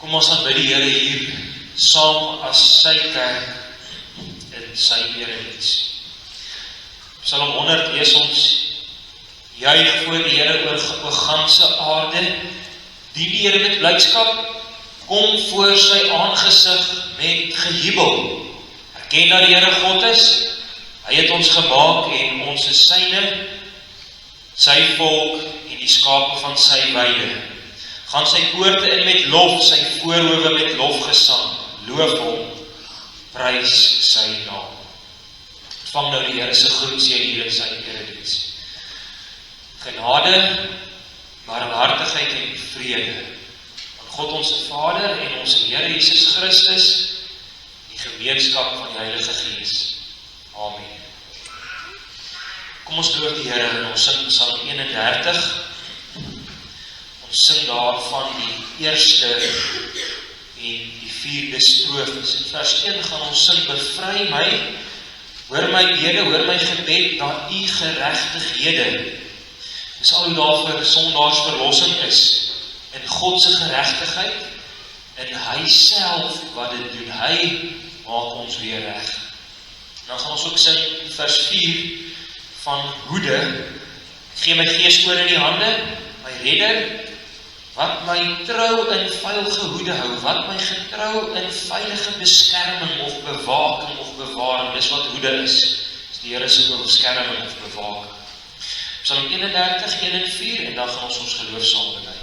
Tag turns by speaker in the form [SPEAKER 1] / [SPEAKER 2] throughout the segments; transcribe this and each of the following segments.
[SPEAKER 1] Kom ons aanbid die Here hier saam as sy kerk in sy erediens. Psalm 100 lees ons: Juig voor die Here oor ganse aarde, dien die Here met blydskap, kom voor sy aangesig met gejubel. Erken dat die Here God is, hy het ons gemaak en ons is syne, sy volk en die skape van sy weide. Gaan sy poorte in met lof, sy voorhoewe met lofgesang. Loof hom, prys sy naam. Ontvang nou die Here se groetseën hier in sy erediens. Genade, barmhartigheid en vrede van God ons Vader en ons Here Jesus Christus, die gemeenskap van die Heilige Gees. Amen. Kom ons loof die Here en ons sing Psalm 31. Ons sing daarvan die eerste en die vierde strofes. In vers 1 gaan ons sing: Bevry my, hoor my bede, hoor my gebed, dat u geregtighede. Dis al hoe daar vir sondaars verlossing is, in God se geregtigheid, in hy self wat dit doen. Hy maak ons weer reg. En dan gaan ons ook sing vers 4 van hoede: Gee my gees oor in die hande, my redder, wat my trou in veilige hoede hou, wat my getrou in veilige beskerming of bewaking of bewaring. Dis wat hoede is. Dis die Here se beskerming of bewaking. Psalm 31, 1 en 4, en dan gaan ons geloof saam bely.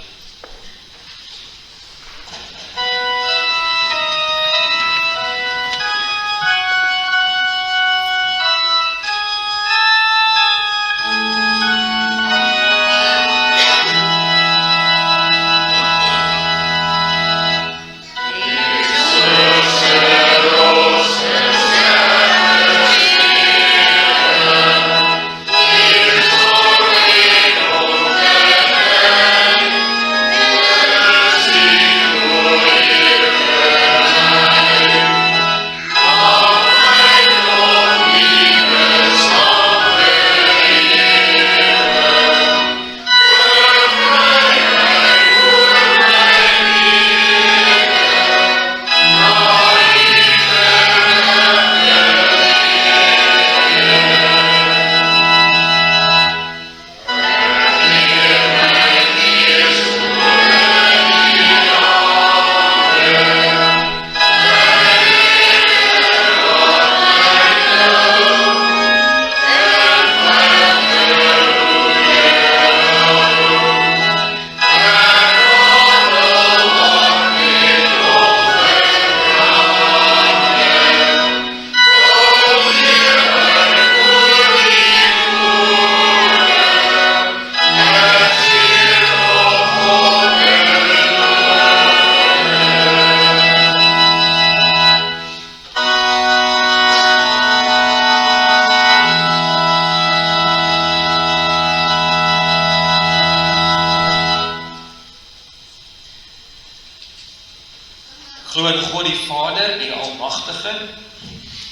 [SPEAKER 1] Glo in God die Vader, die Almagtige,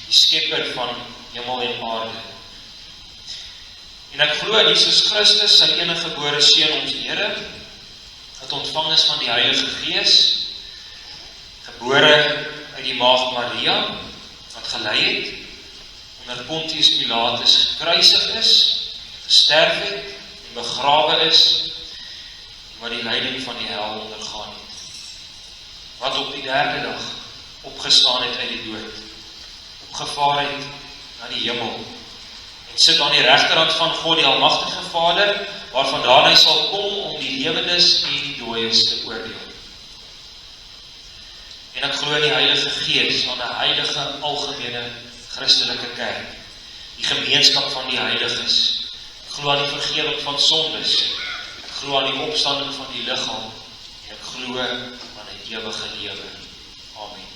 [SPEAKER 1] die Skepper van hemel en aarde. En ek glo in Jesus Christus, sy enige gebore Seun, ons Here, wat ontvang is van die Heilige Gees, gebore uit die maagd Maria, wat gelei het, onder Pontius Pilatus gekruisig is, gesterf het, en begrawe is, en wat die lyding van die hel ondergaan het. Wat op die derde dag opgestaan het uit die dood, opgevaar het na die hemel, en sit aan die regterhand van God die Almagtige Vader, waarvandaan hy sal kom om die lewendes en die dooies te oordeel. En ek glo in die Heilige Gees, aan 'n heilige, algemene, Christelike kerk, die gemeenskap van die heiliges. Ek glo aan die vergewing van sondes, ek glo aan die opstanding van die liggaam, en ek glo aan die ewige lewe. Amen.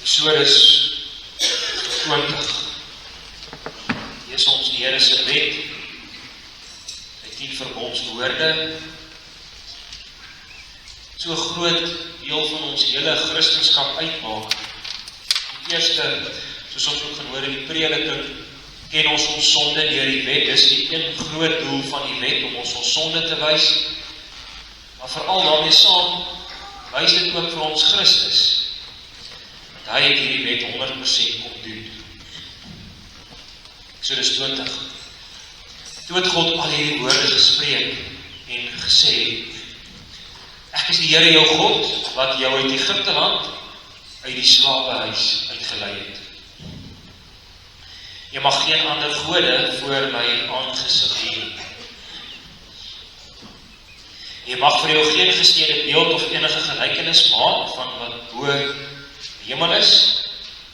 [SPEAKER 1] Eksodus 20. Lees ons die Here se wet, die 10 verbondswoorde. So groot deel van ons hele Christendom uitmaak. Die eerste, soos ons ook gaan hoor in die prediking, ken ons sonde deur die wet, dis die een groot doel van die wet, om ons sonde te wys, maar veral daarmee saam, wys dit ook vir ons Christus, want hy het hierdie wet 100% kom doen. Exodus 20, toe het God al hierdie woorde gespreek, en gesê, ek is die Here jou God, wat jou uit Egipte land, uit die slawehuis uitgelei het. Jy mag geen ander gode voor my aangesig dien. Jy mag vir jou geen gesnede beeld of enige gelykenis maak van wat bo die hemel is,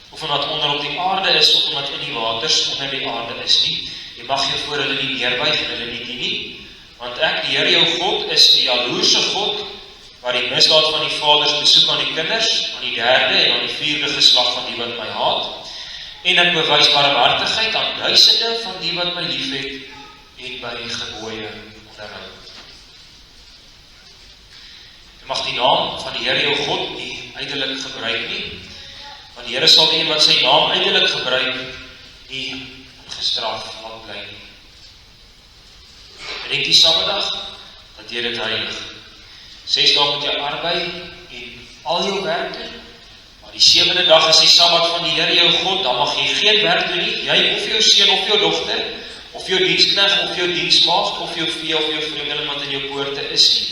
[SPEAKER 1] of van wat onder op die aarde is, of van wat in die waters onder die aarde is nie. Jy mag jou voor hulle nie neerbuig en hulle nie dien nie, want ek, die Here jou God, is die jaloerse God, waar die misdaad van die vaders besoek aan die kinders, aan die derde en aan die vierde geslag van die wat my haat, en ek bewys barmhartigheid aan duisende van die wat my liefhet en by gebooie onderhou. Jy mag die naam van die Here jou God nie uitelik gebruik nie, want die Here sal die een wat sy naam uitelik gebruik nie ongestraf laat bly nie. Bedenk die Sabbatdag, dat jy dit heilig. 6 dae moet jy arbei en al jou werk doen, maar die 7de dag is die Sabbat van die Here jou God, dan mag jy geen werk doen nie, jy of jou seun of jou dogter, of jou diensknegt, of jou diensmaagd, of jou vee, of jou vreemdeling wat in jou poorte is nie.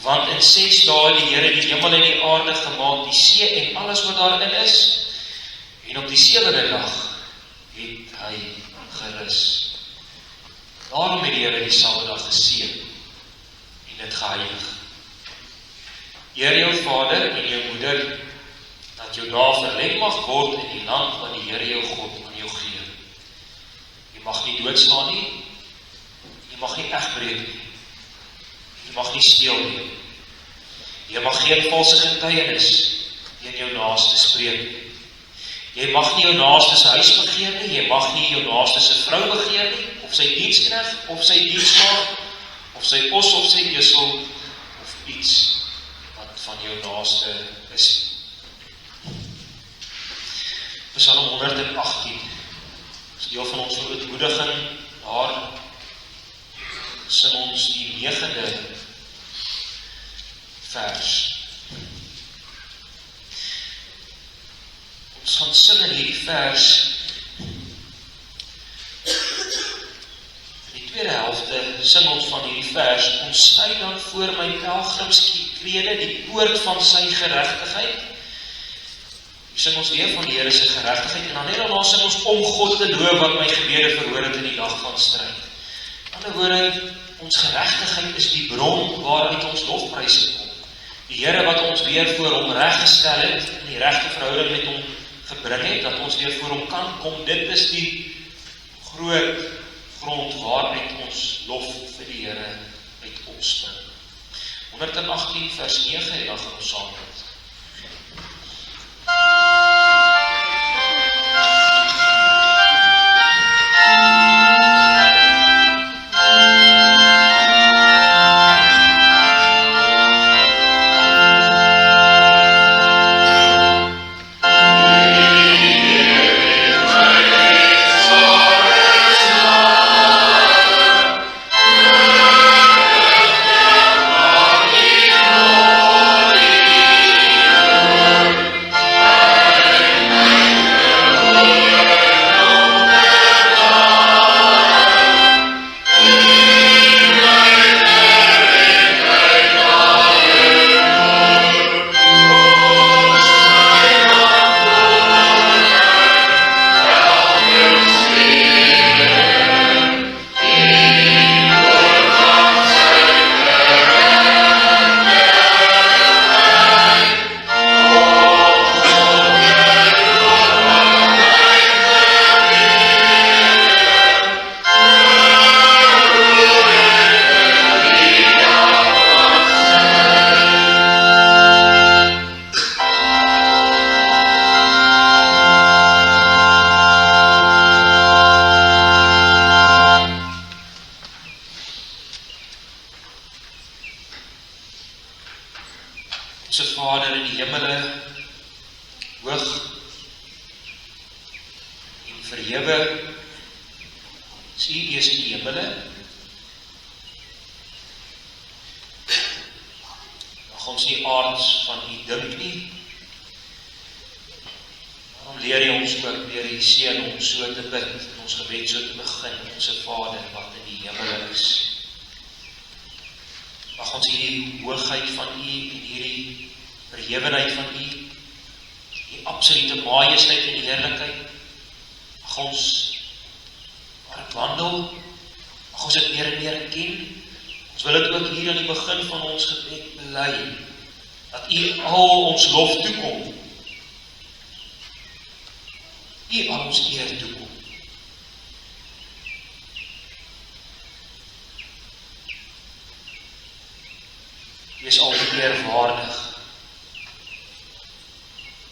[SPEAKER 1] Want in 6 dae het die Here die hemel en die aarde gemaak, die see en alles wat daarin is, en op die 7de dag het hy gerus. Daarom het die Here die Sabbatdag geseën en dit geheilig. Eer jou vader en jou moeder, dat jou dae verleng mag word in die land wat die Here jou God aan jou gee. Jy mag nie doodslaan nie, jy mag nie egbreek nie, jy mag nie steel nie, jy mag geen valse getuienis teen jou naaste spreek nie. Jy mag nie jou naaste se huis begeer nie, jy mag nie jou naaste se vrou begeer nie, of sy diensknegt, of sy diensmaagd, of sy os, of sy esel, of iets wat van jou naaste is. Psalm 118, is deel van ons verootmoediging, daar sing ons die 9de vers. Ons gaan sing in hierdie vers, in die tweede helfte sing ons van hierdie vers, ons sny dan voor my pelgrimskrede die poort van sy geregtigheid. Hier sing ons weer van die Here se geregtigheid, en dan net daarna sing ons om God te loof wat my gebede verhoor het in die dag van stryd. In ander woorde, ons geregtigheid is die bron waaruit ons lofpryse kom. Die Here wat ons weer voor hom reggestel het, in die regte verhouding met hom gebring het, dat ons weer voor hom kan kom, dit is die groot grond waaruit ons lof vir die Here uit opspring. 118 vers 9, en dan gaan ons saam met. Onse Vader in die hemele, hoog en verhewe, As U eers in die hemele, mag ons nie aards van U dink nie. Daarom leer U ons ook deur die Seun om so te bid, en ons gebed so te begin, Onse Vader wat in die hemele is. Mag ons hierdie hoogheid van U en hierdie verhewenheid van U, die absolute majesteit en die heerlikheid, mag ons waar het wandel, mag ons dit meer en meer ken. Ons wil dit ook hier aan die begin van ons gebed bely, dat U al ons lof toekom, U al ons eer toekom. U is al die eer waardig,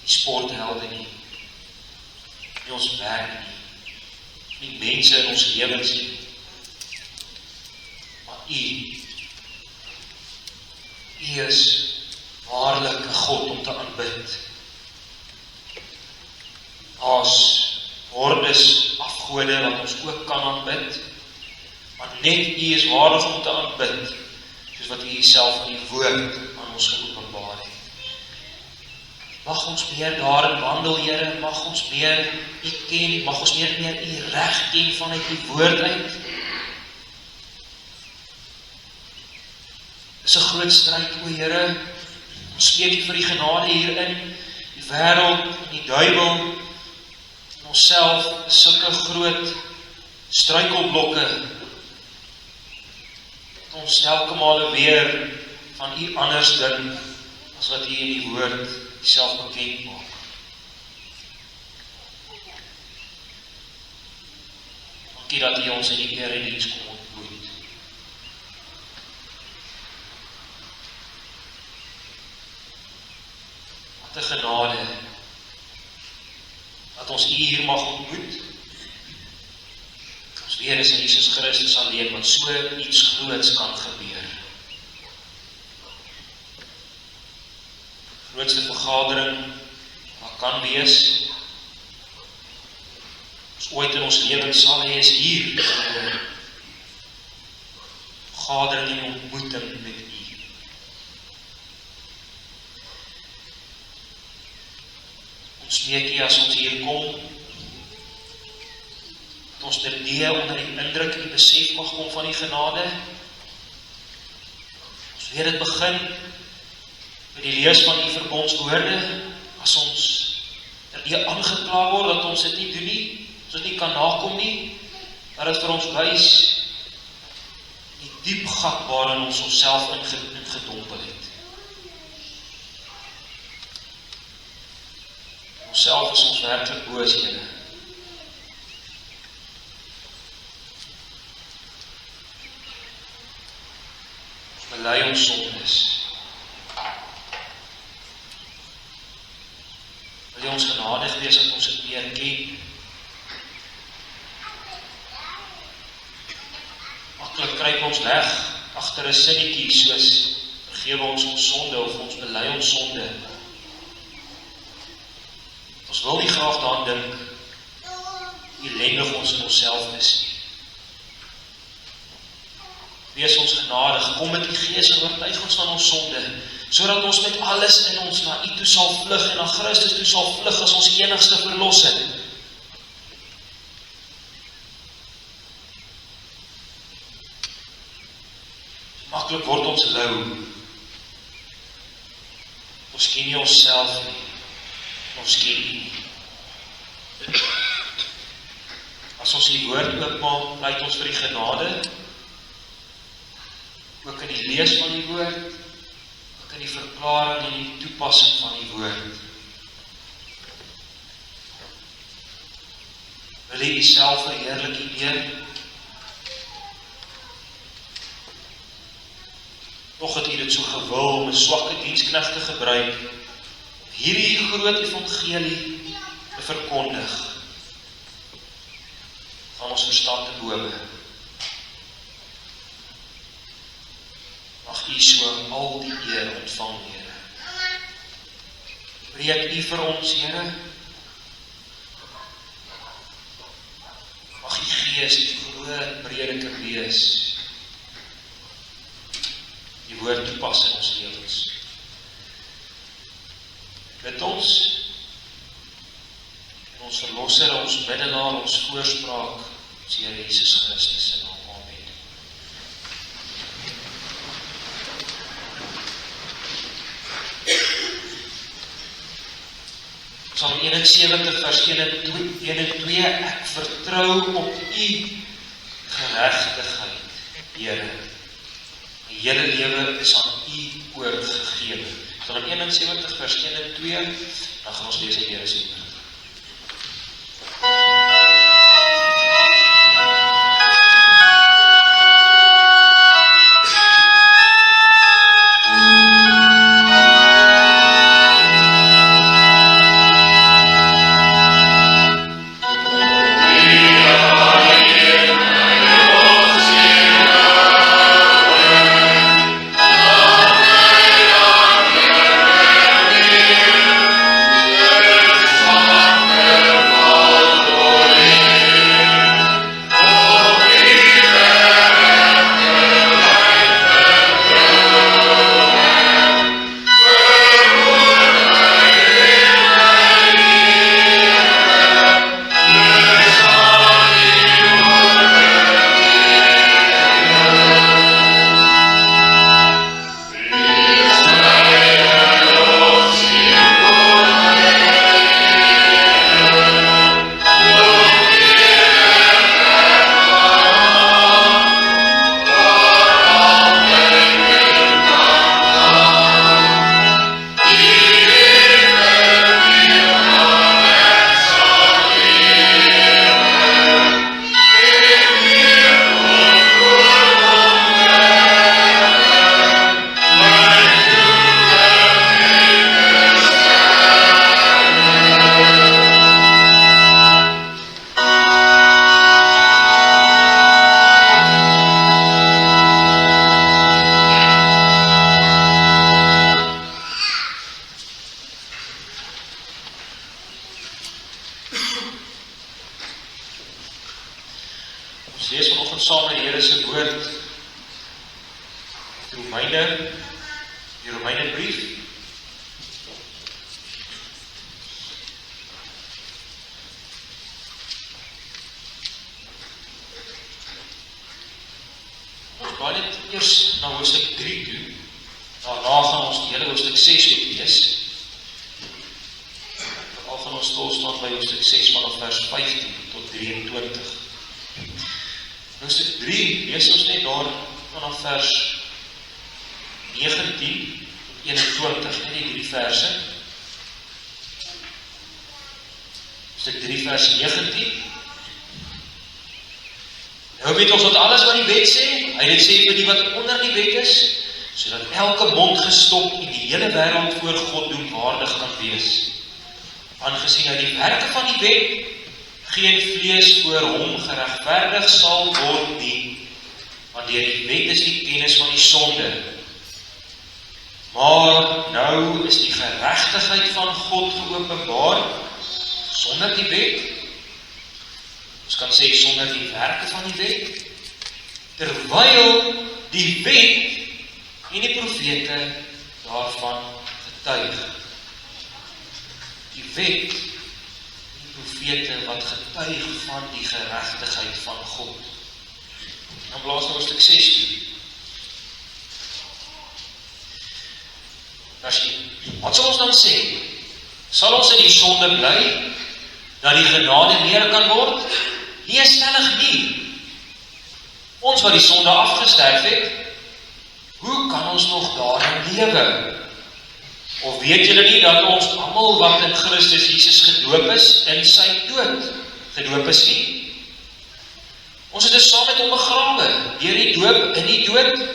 [SPEAKER 1] die sporthelde nie ons werk nie mense in ons lewens nie, maar U is waarlik 'n God om te aanbid. As hordes afgode wat ons ook kan aanbid, maar net U is waardig om te aanbid, soos wat U self in die woord aan ons geopenbaar het. Mag ons meer daarin wandel, Here, mag ons meer U ken, mag ons meer U reg ken vanuit U woord uit. Dis 'n groot stryd, o Here, ons smeek U vir die genade hierin, die wêreld en die duiwel, en onsself is sulke groot struikelblokke, dat ons elke male weer van U anders dink, as wat U in die woord self bekend maak. Dankie dat U ons in die eer en diens kom ontmoet. Wat 'n genade, dat ons U hier mag ontmoet. Ons weet is in Jesus Christus alleen, wat so iets groots kan gebeur. Grootste vergadering wat kan wees, ons ooit in ons lewens sal hê, is hier, vergadering en ontmoeting met U. Ons smeek U as ons hier kom, dat ons ter onder die indruk en die besef mag kom van die genade. Ons weet dit begin met die lees van die verbondswoorde, as ons aangekla word, dat ons dit nie doen nie, ons dit nie kan nakom nie, dat het vir ons wys, die diep gat waarin ons onsself ingedompel het. Onsself is ons werklik boos, Here. Ons bely ons sondes. Wil U ons genadig wees dat ons dit meer ken? Maklik kruip ons weg agter 'n sinnetjie soos vergewe ons sonde of ons bely ons sonde. Ons wil nie graag daaraan dink hoe ellendig ons in onsself is nie. Wees ons genadig, kom met die Gees en oortuig ons van ons sonde, sodat ons met alles in ons na U toe sal vlug en na Christus toe sal vlug as ons enigste verlossing. Maklik word ons lou. Ons ken nie onsself nie. Ons ken U nie. As ons die woord oopmaak, pleit ons vir die genade, ook in die lees van die woord, ook in die verklaring en die toepassing van die woord. Wil U self verheerlik U deur? Nog het U dit so gewil om 'n swakke diensknegt te gebruik, hierdie groot evangelie te verkondig, van ons verstand te bowe. Mag U so al die eer ontvang, Here. Preek U vir ons, Here. Mag U Gees die goeie prediker wees, die woord toepas in ons lewens. Bid ons, en ons verlosser, ons middelaar, ons voorspraak, ons Here Jesus Christus in naam. Amen. Psalm 71 vers 1 en 2, ek vertrou op u geregtigheid, Here. Die hele lewe is aan u oorgegee. Psalm 71 vers 1 en 2, dan gaan ons lees uit Here se woord. Ons lees vanoggend saam die Here se woord, die Romeinebrief. Ons gaan net eers na hoofstuk 3 toe, daarna gaan ons die hele hoofstuk 6 lees. Al gaan ons stilstaan by hoofstuk 6 vanaf vers 15 tot 23. Hoofstuk 3 lees ons net daar vanaf vers 19 tot 21, net die 3 verse. Hoofstuk 3 vers 19. Nou weet ons wat alles wat die wet sê, hy het sê vir die wat onder die wet is, sodat elke mond gestop en die hele wêreld voor God doenwaardig kan wees. Aangesien hy die werke van die wet geen vlees voor hom geregverdig sal word nie, want deur die wet is die kennis van die sonde. Maar nou is die geregtigheid van God geopenbaar, sonder die wet. Ons kan sê sonder die werke van die wet, terwyl die wet en die profete daarvan getuig. Die wet profete wat getuig van die geregtigheid van God. Dan blaas nou hoofstuk 6 toe. Vers 1. Wat sal ons dan sê? Sal ons in die sonde bly, dat die genade meer kan word? Nee, stellig nie. Ons wat die sonde afgesterf het, hoe kan ons nog daarin lewe? Of weet julle nie dat ons almal wat in Christus Jesus gedoop is, in sy dood gedoop is nie? Ons het saam met hom begrawe, deur die doop in die dood,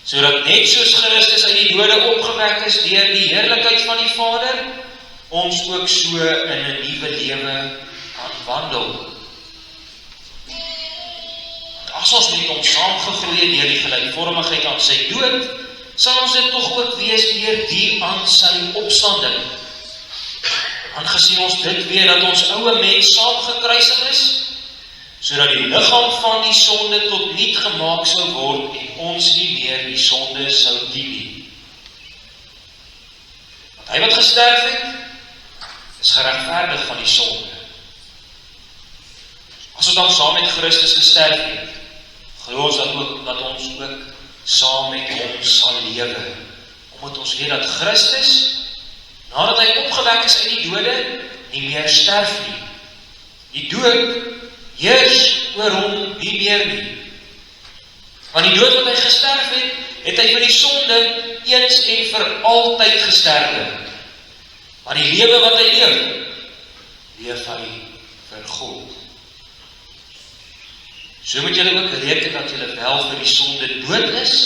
[SPEAKER 1] sodat net soos Christus uit die dode opgewek is deur die heerlikheid van die Vader, ons ook so in 'n nuwe lewe kan wandel. As ons met hom saamgegroei het deur die gelykvormigheid aan sy dood, sal ons dit tog ook wees deur die aan sy opstanding. Aangesien ons dit weet dat ons ouwe mens saam gekruisig is, sodat die liggaam van die sonde tot niet gemaak sou word en ons nie meer die sonde sou dien nie. Want hy wat gesterf het, is geregverdig van die sonde. As ons dan saam met Christus gesterf het, glo ons dat ons ook saam met hom sal lewe. Omdat ons weet dat Christus, nadat hy opgewek is uit die dode, nie meer sterf nie. Die dood heers oor hom nie meer nie. Want die dood wat hy gesterf het, het hy vir die sonde eens en vir altyd gesterwe. Maar die lewe wat hy leef hy vir God. So moet julle ook reken dat julle wel vir die sonde dood is,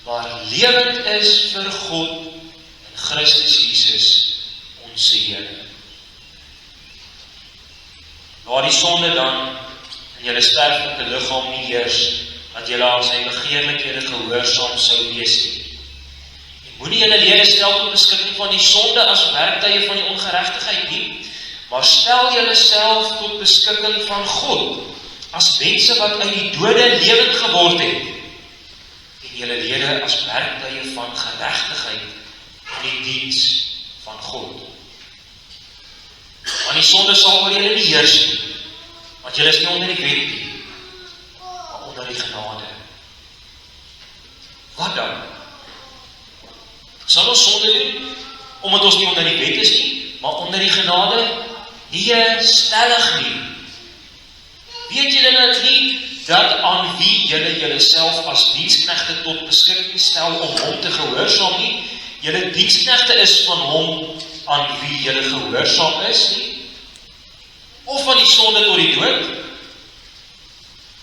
[SPEAKER 1] maar lewend is vir God en Christus Jesus, ons Here. Laat die sonde dan in julle sterflike liggaam nie heers, dat julle aan sy begeerlikhede gehoorsaam sou wees nie. Moenie julle lede stel tot beskikking van die sonde as werktuie van die ongeregtigheid nie, maar stel julle self tot beskikking van God, as mense wat uit die dode lewend geword het, en julle lede as werktuie van geregtigheid in die diens van God. Want die sonde sal oor julle nie heers nie, want julle is nie onder die wet nie, maar onder die genade. Wat dan? Sal ons sonde doen, omdat ons nie onder die wet is nie, maar onder die genade? Nee, stellig nie. Weet julle nou nie, dat aan wie julle self as diensknegte tot beskikking stel om hom te gehoorsaam nie, julle diensknegte is van hom aan wie julle gehoorsaam is nie, of van die sonde tot die dood,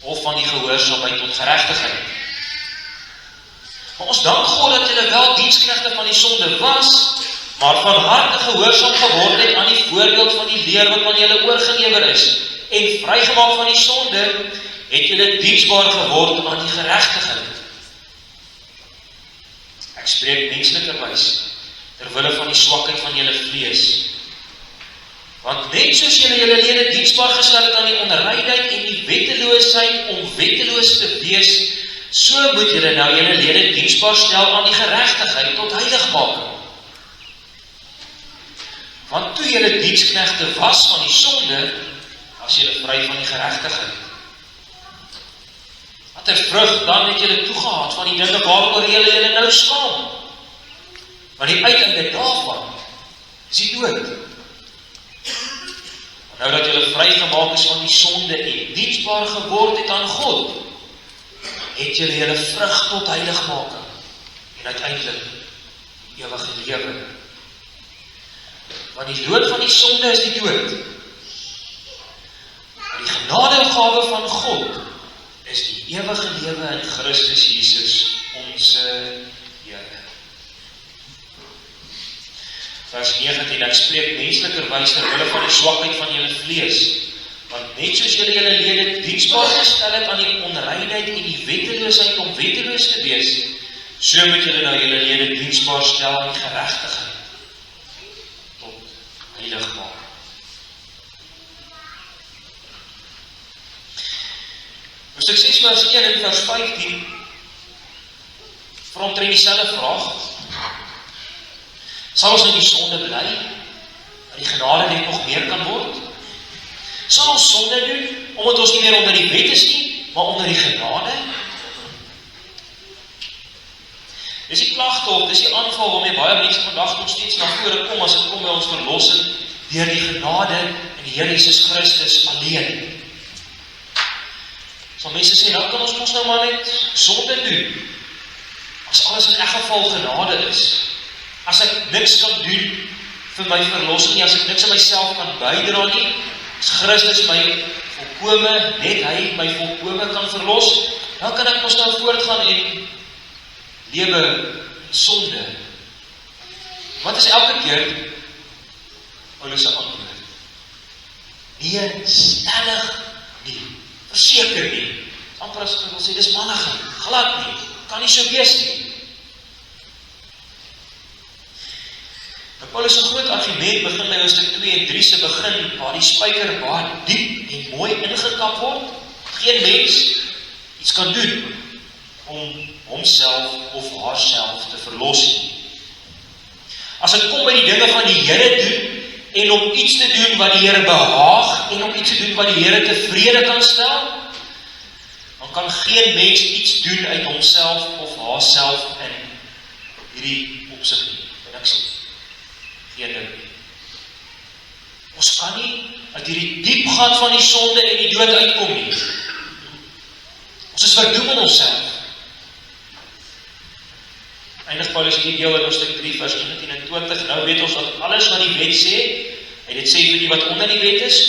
[SPEAKER 1] of van die gehoorsaamheid tot geregtigheid. Maar ons dank God dat julle wel diensknegte van die sonde was, maar van harte gehoorsaam geword het aan die voorbeeld van die leer wat aan julle oorgelewer is, en vrygemaak van die sonde, het julle diensbaar geword aan die geregtigheid. Ek spreek menslikerwys, terwille van die swakheid van julle vlees. Want net soos julle lede diensbaar gestel het aan die onreinheid en die wetteloosheid om wetteloos te wees, so moet julle nou julle lede diensbaar stel aan die geregtigheid tot heiligmaking. Want toe julle diensknegte was van die sonde, was julle vry van die geregtigheid. Wat 'n vrug dan het julle toegehaat van die dinge waaroor julle nou skaam. Want die uiteinde daarvan is die dood. Nou dat julle vrygemaak is van die sonde en diensbaar geword het aan God, het julle vrug tot heiligmaking en uiteindelik ewige lewe. Want die dood van die sonde is die dood. Maar die genadegawe van God is die ewige lewe in Christus Jesus, ons Here. Vers 19, ek spreek menslikerwys terwille van die swakheid van julle vlees, want net soos julle lede diensbaar gestel het aan die onreinheid en die wetteloosheid om wetteloos te wees, so moet julle nou julle lede diensbaar stel aan die geregtigheid tot heiligmaking. Hoofstuk 6 vers 1 en vers 15 vra omtrent dieselfde vraag. Sal ons in die sonde bly, dat die genade net nog meer kan word? Sal ons sonde doen, omdat ons nie meer onder die wet is nie, maar onder die genade? Dis die klagte of dis die aanval waarmee baie mense vandag nog steeds na vore kom as dit kom by ons verlossing deur die genade in die Here Jesus Christus alleen. So mense sê, nou kan ons mos nou maar net sonde doen, as alles in elk geval genade is. As ek niks kan doen vir my verlossing nie, as ek niks aan myself kan bydra nie, as Christus my volkome, net hy my volkome kan verlos, dan kan ek mos nou voortgaan en lewe in sonde. Wat is elke keer Paulus se antwoord? Nee, stellig nie, verseker nie. Amper as ek wil sê, dis mannigheid, glad nie, kan nie so wees nie. Paulus se groot argument begin by hoofstuk 2 en 3 se begin, waar die spyker baie diep en mooi ingekap word. Geen mens iets kan doen om homself of haarself te verlos nie. As dit kom by die dinge van die Here doen, en om iets te doen wat die Here behaag, en om iets te doen wat die Here tevrede kan stel, dan kan geen mens iets doen uit homself of haarself in hierdie opsig nie. Niks nie. Geen ding nie. Ons kan nie uit hierdie diep gat van die sonde en die dood uitkom nie. Ons is verdoem in onsself. Eindig Paulus hierdie deel in hoofstuk 3 vers 19 en 20. Nou weet ons dat alles wat die wet sê, en dit sê vir die wat onder die wet is,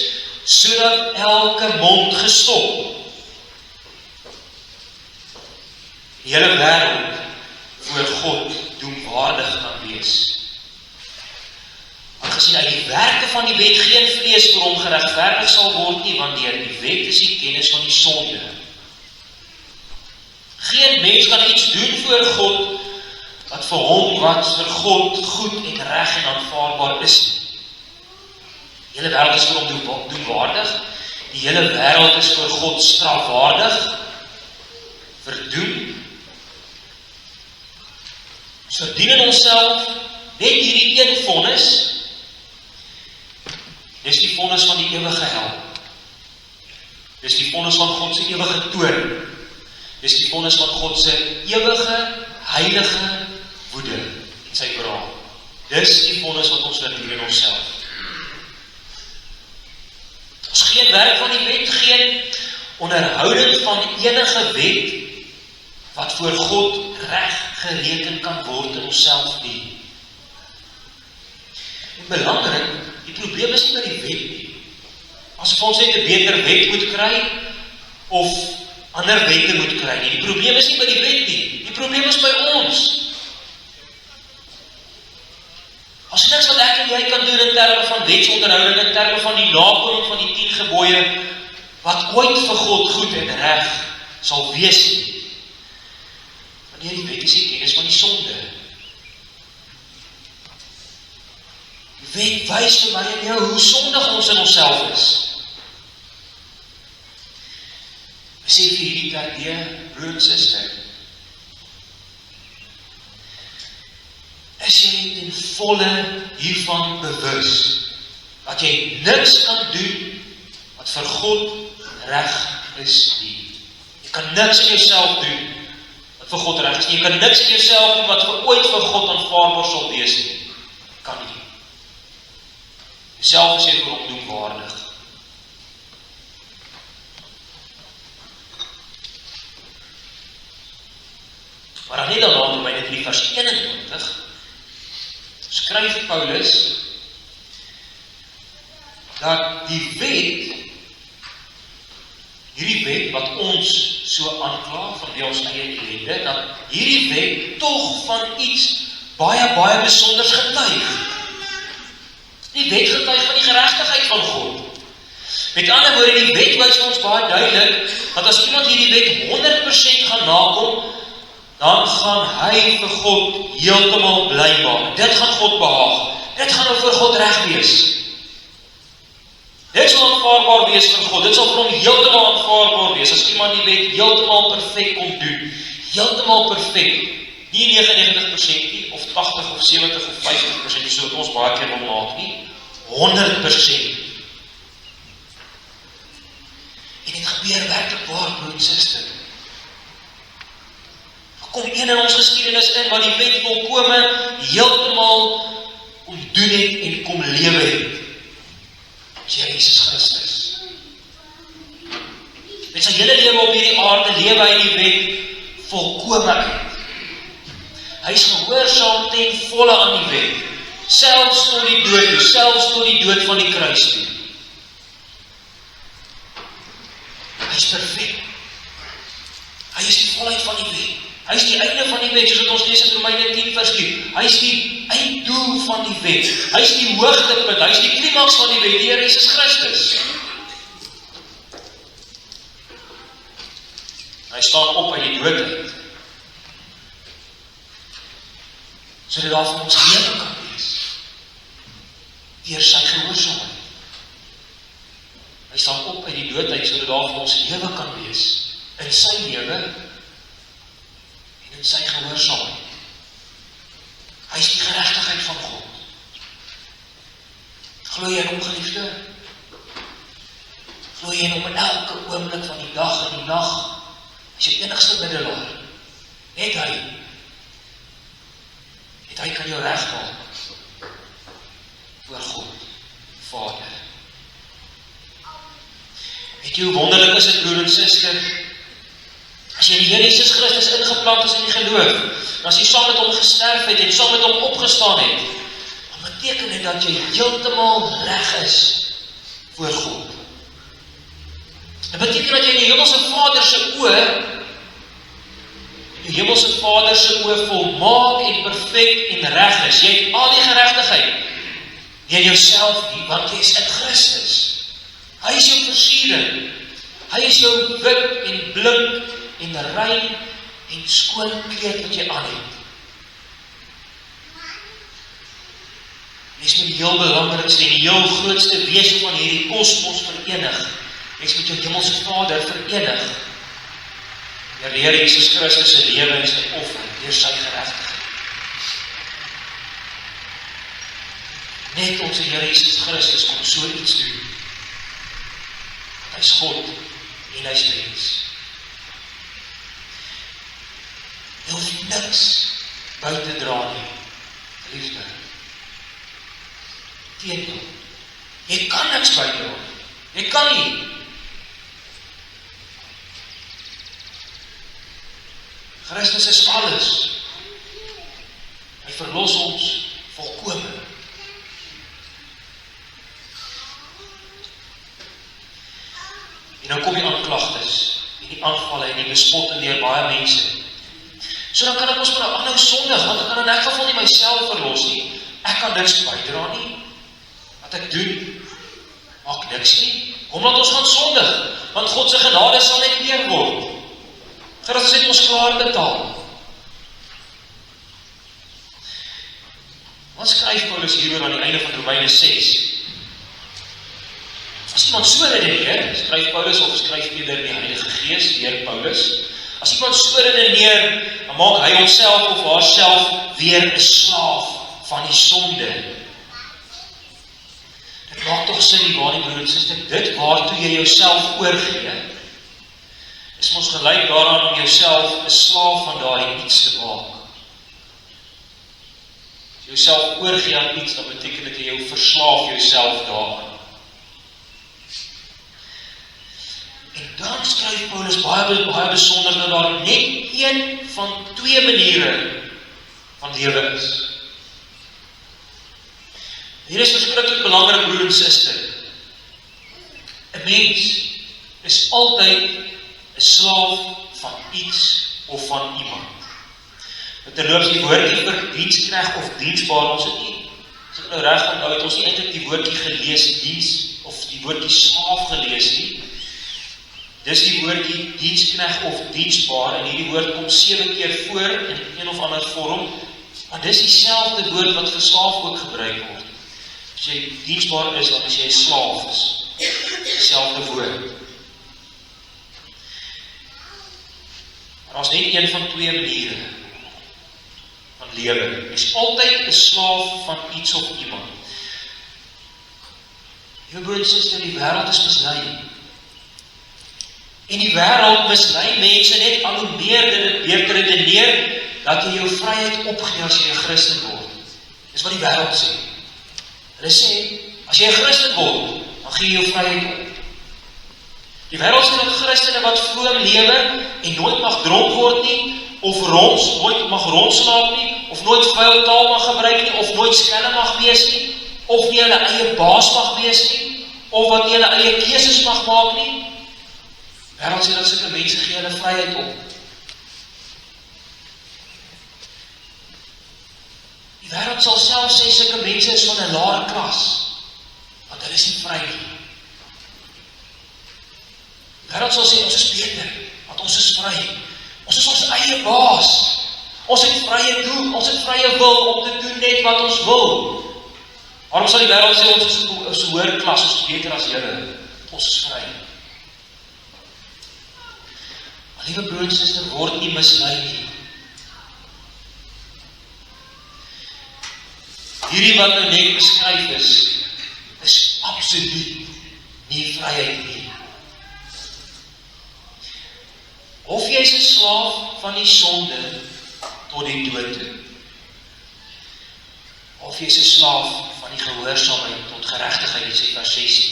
[SPEAKER 1] sodat elke mond gestop. Die hele wêreld voor God doemwaardig kan wees. Aangesien uit die werke van die wet geen vlees vir hom geregverdig sal word nie, want deur die wet is die kennis van die sonde. Geen mens kan iets doen voor God wat vir hom wat vir God goed en reg en aanvaarbaar is. Die hele wêreld is vir hom doemwaardig. Die hele wêreld is vir God strafwaardig, verdoem. Ons verdien in onsself net hierdie een vonnis. Dis die vonnis van die ewige hel. Dis die vonnis van God se ewige toorn. Dis die vonnis van God se ewige, heilige woede en sy wraak. Dis die vonnis wat ons verdien in onsself. Ons geen werk van die wet, geen onderhouding van enige wet wat voor God reg gereken kan word in onsself nie. En belangrik, die probleem is nie by die wet nie. Asof ons net 'n beter wet moet kry of ander wette moet kry nie. Die probleem is nie by die wet nie. Die probleem is by ons. As niks wat ek en jy kan doen in terme van wetsonderhouding, in terme van die nakoming van die 10 gebooie, wat ooit vir God goed en reg sal wees nie. Wanneer die wet is die kennis van die sonde. Die wet wys vir my en jou hoe sondig ons in onsself is. Besef jy hierdie tydjie, broer en suster? Is jy ten volle hiervan bewus, dat jy niks kan doen, wat vir God reg is nie. Jy kan niks in jouself doen, wat vir God reg is nie. Jy kan niks in jouself doen, wat vir ooit vir God aanvaarbaar sal wees nie. Kan nie. Jouself is jy vir hom doemwaardig. Maar dan net daarna in Romeine 3 vers 21, skryf Paulus dat die wet, hierdie wet wat ons so aankla van die ons eie ellende, dat hierdie wet tog van iets baie besonders getuig. Die wet getuig van die geregtigheid van God. Met ander woorde, die wet wys ons baie duidelik dat as iemand hierdie wet 100% gaan nakom, dan gaan hy vir God heeltemal bly maak. Dit gaan God behaag. Dit gaan nou vir God reg wees. Dit sal aanvaarbaar wees vir God. Dit sal vir hom heeltemal aanvaarbaar wees as iemand die wet heeltemal perfek kom doen. Heeltemal perfek. Nie 99% nie, of 80 of 70 of 50%, so wat ons baie keer wil maak nie. 100%. En dit gebeur werklik waar, broer en suster. Kom een in ons geskiedenis in, wat die wet volkome heeltemal kom doen het en kom lewe het. Dis Jesus Christus. Met sy hele lewe op hierdie aarde lewe hy die wet volkome uit. Hy is gehoorsaam ten volle aan die wet, selfs tot die dood, selfs tot die dood van die kruis toe. Hy is perfek. Hy is die volheid van die wet. Hy is die einde van die wet, soos wat ons lees in Romeine 10 vers 10. Hy is die einddoel van die wet. Hy is die hoogtepunt, hy is die klimaks van die wet, die Here Jesus Christus. Hy staan op uit die dood uit. Sodat daar vir ons lewe kan wees. deur sy gehoorsaamheid. Hy staan op uit die dood uit, sodat daar vir ons lewe kan wees, in sy lewe, en in sy gehoorsaamheid. Hy is die geregtigheid van God. Glo jy in hom, geliefde? Glo jy in hom in elke oomblik van die dag en die nag? Hy is jou enigste middelaar. Net hy. Net hy kan jou regmaak voor God, Vader. Weet jy hoe wonderlik is dit, broer en suster? As jy in die Here Jesus Christus ingeplant is in die geloof, en as jy saam met hom gesterf het en saam met hom opgestaan het, dan beteken dit dat jy heeltemal reg is voor God. Dit beteken dat jy in die Hemelse Vader se oë, die Hemelse Vader se oë volmaak en perfek en reg is. Jy het al die geregtigheid nie in jouself nie, want jy is in Christus. Hy is jou versiering. Hy is jou wit en blink en rein en skoon kleed wat jy aan het. Jy is met die heel belangrikste en die heel grootste wese van hierdie kosmos verenig. Jy is met jou Hemelse Vader verenig. Deur die Here Jesus Christus se lewe en sy offer, deur sy geregtigheid. Net ons Here Jesus Christus kom so iets doen. Hy is God en hy is mens. Jy hoef niks buite dra nie, liefde. Teendeel. Jy kan niks buite dra nie. Jy kan nie. Christus is alles. Hy verlos ons volkome. En dan kom die aanklagtes, en die aanvalle en die bespotte deur baie mense. So dan kan ek ons maar aanhou sondig, want ek kan in elk geval nie myself verlos nie. Ek kan niks bydra nie. Wat ek doen, maak niks nie. Kom laat ons gaan sondig, want God se genade sal net meer word. Christus het ons klaar betaal. Wat skryf Paulus hieroor aan die einde van Romeine 6? As iemand so redeneer, skryf Paulus of skryf eerder die Heilige Gees deur Paulus, as iemand so redeneer, dan maak hy homself of haarself weer 'n slaaf van die sonde. Dit maak tog sin nie waar nie, broer en suster, dit waartoe jy jouself oorgee, is mos gelyk daaraan om jouself 'n slaaf van daardie iets te maak. As jy jouself oorgee aan iets, dan beteken dit jy jou verslaaf jouself daaraan. En dan skryf Paulus baie besonder dat daar net een van twee maniere van lewe is. Hier is verskriklik belangrik, broer en suster. 'n Mens is altyd 'n slaaf van iets of van iemand. Terloops, die woordjie vir diensknegt of diensbaar, ons het nie, as ek nou reg onthou, het ons nie eintlik die woordjie gelees, diens, of die woordjie slaaf gelees nie. Dis die woordjie diensknegt of diensbaar, en hierdie woord kom 7 keer voor in een of ander vorm, maar dis dieselfde woord wat vir slaaf ook gebruik word. As jy diensbaar is, dan is jy slaaf is. Dieselfde woord. Maar as net een van twee maniere van lewe. Jy is altyd 'n slaaf van iets of iemand. Jou broer en suster, die wêreld is mislei. En die wêreld mislei mense net al hoe meer te redeneer dat jy jou vryheid opgee as jy 'n Christen word. Dis wat die wêreld sê. Hulle sê, as jy 'n Christen word, dan gee jy jou vryheid op. Die wêreld sê dat Christene wat vroom lewe en nooit mag dronk word nie, of nooit mag rondslaap nie, of nooit vuil taal mag gebruik nie, of nooit skelm mag wees nie, of nie hulle eie baas mag wees nie, of wat nie hulle eie keuses mag maak nie. Die wêreld sê dat sulke mense gee hulle vryheid op. Die wêreld sal self sê sulke mense is van 'n laer klas, want hulle is nie vry nie. Die wêreld sal sê ons is beter, want ons is vry. Ons is ons eie baas. Ons het vrye doel, ons het vrye wil om te doen net wat ons wil. Waarom sal die wêreld sê ons is so hoër klas, ons is beter as julle? Ons is vry. Maar liewe broer en suster, word nie mislei nie. Hierdie wat nou net beskryf is absoluut nie vryheid nie. Of jy is 'n slaaf van die sonde tot die dood toe, of jy is 'n slaaf van die gehoorsaamheid tot geregtigheid, dit sê vers 16.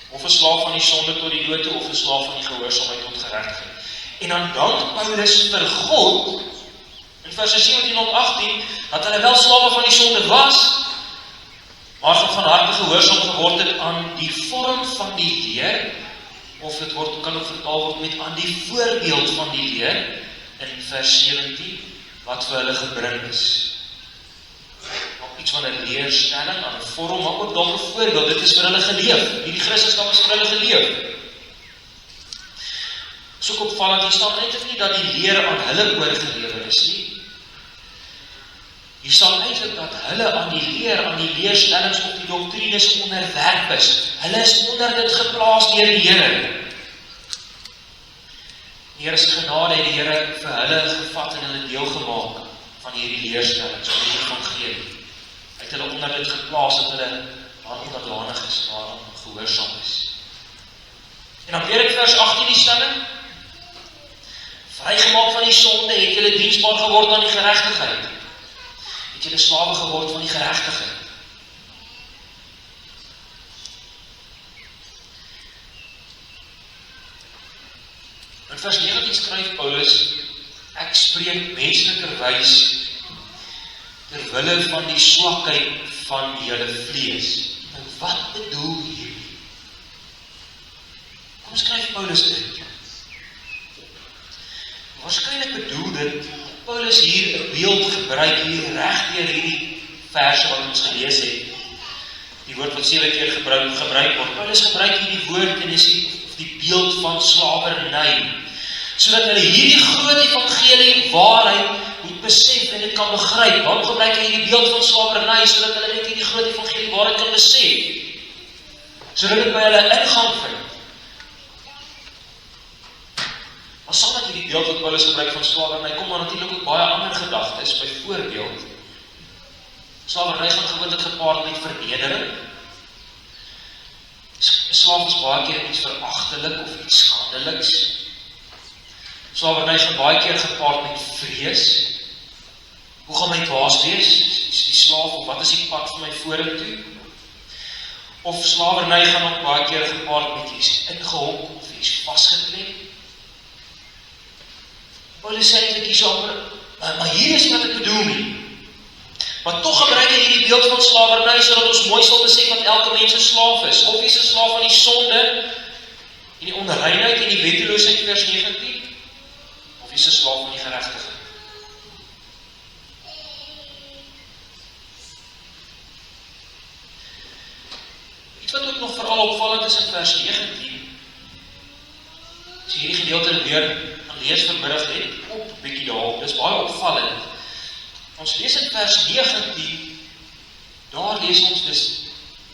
[SPEAKER 1] Of 'n slaaf van die sonde tot die dood toe, of 'n slaaf van die gehoorsaamheid tot geregtigheid. En dan dank Paulus vir God, in vers 17 tot 18, dat hulle wel slawe van die sonde was, maar van harte gehoorsaam geword het aan die vorm van die leer, of dit kan ook vertaal word met aan die voorbeeld van die leer, in vers 17, wat vir hulle gebring is. Op iets van 'n leerstelling, aan 'n vorm, maar ook dalk 'n voorbeeld, dit is vir hulle geleef, hierdie Christendom is vir hulle geleef. So opvallend, hier staan eintlik nie dat die leer aan hulle oorgelewer is nie. Hier staan eintlik dat hulle aan die leerstellings of die doktrines onderwerp is. Hulle is onder dit geplaas deur die Here. Die Here se genade het die Here vir hulle gevat en hulle deel gemaak van hierdie leerstellings, van die evangelie. Hy het hulle onder dit geplaas dat hulle aan onderdanig is, daaraan gehoorsaam is. En dan weer in vers 18 die stelling, vrygemaak van die sonde, het julle diensbaar geword aan die geregtigheid. Het julle slawe geword van die geregtigheid. In vers 19 skryf Paulus, ek spreek menslikerwys terwille van die swakheid van julle vlees. Nou wat bedoel hier? Kom skryf Paulus dit. Waarskynlik bedoel dit, Paulus hier 'n beeld gebruik hier reg deur hierdie verse wat ons gelees het. Die woord wat 7 keer gebruik word. Paulus gebruik hier die woord en is die beeld van slawerny, sodat hulle hierdie groot evangelie waarheid moet besef en dit kan begryp. Waarom gebruik hy hierdie beeld van slawerny, sodat hulle net hierdie groot evangelie waarheid kan besef, sodat dit by hulle ingang vind. Maar saam met hierdie beeld wat Paulus gebruik van slawerny, kom daar natuurlik ook baie ander gedagtes. Byvoorbeeld, slawerny gaan gewoonlik gepaard met vernedering. 'n Slaaf is baie keer iets veragtelik of iets skandeliks. Slawerny gaan baie keer gepaard met vrees. Hoe gaan my baas wees? Is die slaaf, of wat is die pad vir my vorentoe? Of slawerny gaan ook baie keer gepaard met iets ingehok of iets vasgeklem. Paulus sê eintlik hierso, maar hier is wat ek bedoel nie. Maar tog gebruik hy hierdie beeld van slawerny sodat ons mooi sal besef dat elke mens 'n slaaf is. Of is 'n slaaf van die sonde en die onreinheid en die wetteloosheid, vers 19, of is 'n slaaf van die geregtigheid. Iets wat ook nog veral opvallend is in vers 19, as jy hierdie gedeelte weer lees vanmiddag net op 'n bietjie daarop, dis baie opvallend. Ons lees in vers 19, daar lees ons dus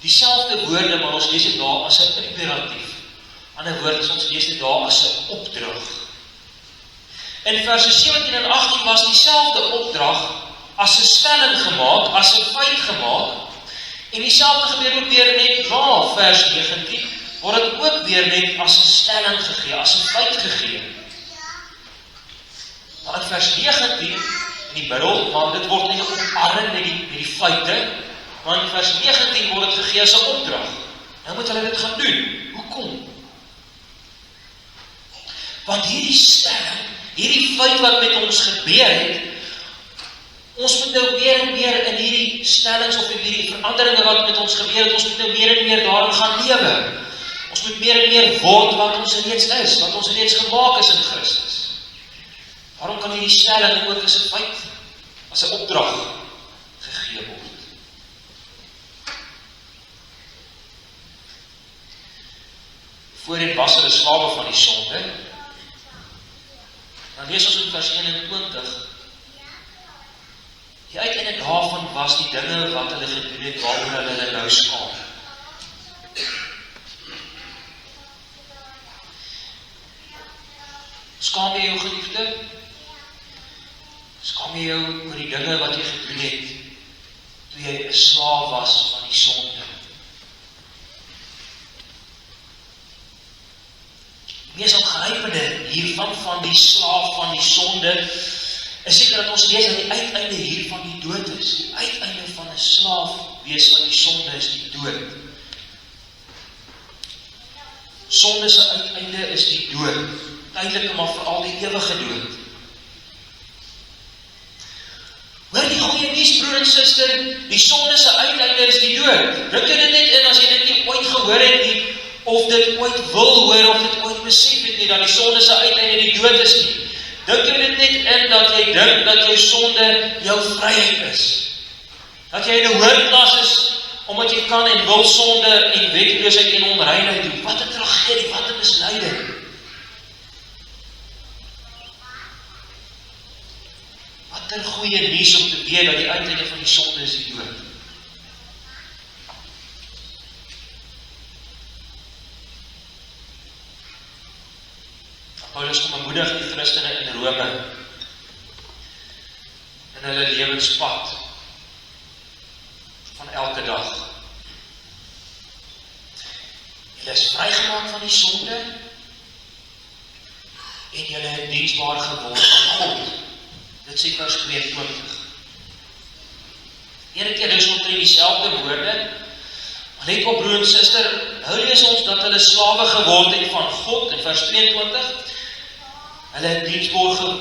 [SPEAKER 1] dieselfde woorde, maar ons lees dit daar as 'n imperatief. Ander woorde, ons lees dit daar as 'n opdrag. In verse 17 en 18 was dieselfde opdrag as 'n stelling gemaak, as 'n feit gemaak, en dieselfde gebeur ook weer net na vers 19, word dit ook weer net as 'n stelling gegee, as 'n feit gegee. Maar in vers 19, in die middel, maar dit word nie omarm met die feite, maar in vers 19 word dit gegee as 'n opdrag. Nou moet hulle dit gaan doen. Hoekom? Want hierdie stelling, hierdie feit wat met ons gebeur het, ons moet nou meer en meer in hierdie stellings of in hierdie veranderinge wat met ons gebeur het, ons moet nou meer en meer daarin gaan lewe. Ons moet meer en meer word wat ons reeds is, wat ons reeds gemaak is in Christus. Waarom kan hierdie stelling ook as 'n feit, as 'n opdrag gegee word? Voorheen was hulle slawe van die sonde. Dan lees ons in vers 21, Die uiteinde daarvan was die dinge wat hulle gedoen het, waaroor hulle nou skaam. Skaam jy jou geliefde? Skaam jy jou oor die dinge wat jy gedoen het, toe jy 'n slaaf was van die sonde? Die mees aangrypende hiervan, van die slaaf van die sonde, is seker dat ons lees dat die uiteinde hiervan die dood is. Die uiteinde van 'n slaaf wees van die sonde is die dood. Sonde se uiteinde is die dood. Tydelike, maar veral die ewige dood. Hoor die goeie nuus, broer en suster, die sonde se uiteinde is die dood. Druk jy dit net in as jy dit nie ooit gehoor het nie, of dit ooit wil hoor, of dit ooit besef het nie, dat die sonde se uiteinde die dood is nie. Dink jy dit net in, dat jy dink dat jou sonde jou vryheid is. Dat jy in 'n hoërklas is, omdat jy kan en wil sonde en wetteloosheid en onreinheid doen. Wat 'n tragedie, wat 'n misleiding. Wat 'n goeie nuus om te weet dat die uiteinde van die sonde is die dood. Paulus kom bemoedig die Christene in Rome in hulle lewenspad van elke dag. Julle is vrygemaak van die sonde en julle het diensbaar geword aan God. Dit sê vers 22. Ene keer dis omtrent dieselfde woorde, maar net op broer en suster, nou lees ons dat hulle slawe geword het van God in vers 22. Hulle het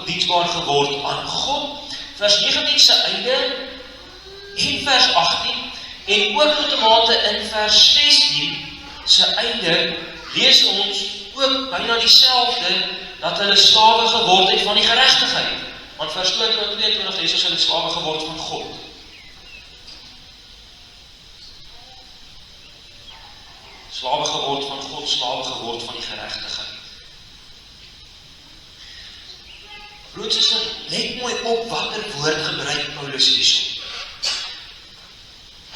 [SPEAKER 1] diensbaar geword aan God. Vers 19 se einde en vers 18 en ook tot 'n mate in vers 16 se einde lees ons ook byna dieselfde, dat hulle slawe geword het van die geregtigheid. Want vers 22 lees ons hulle slawe geword van God. Slawe geword van God, slawe geword van die geregtigheid. Broer, suster, let mooi op watter woord gebruik Paulus hierso.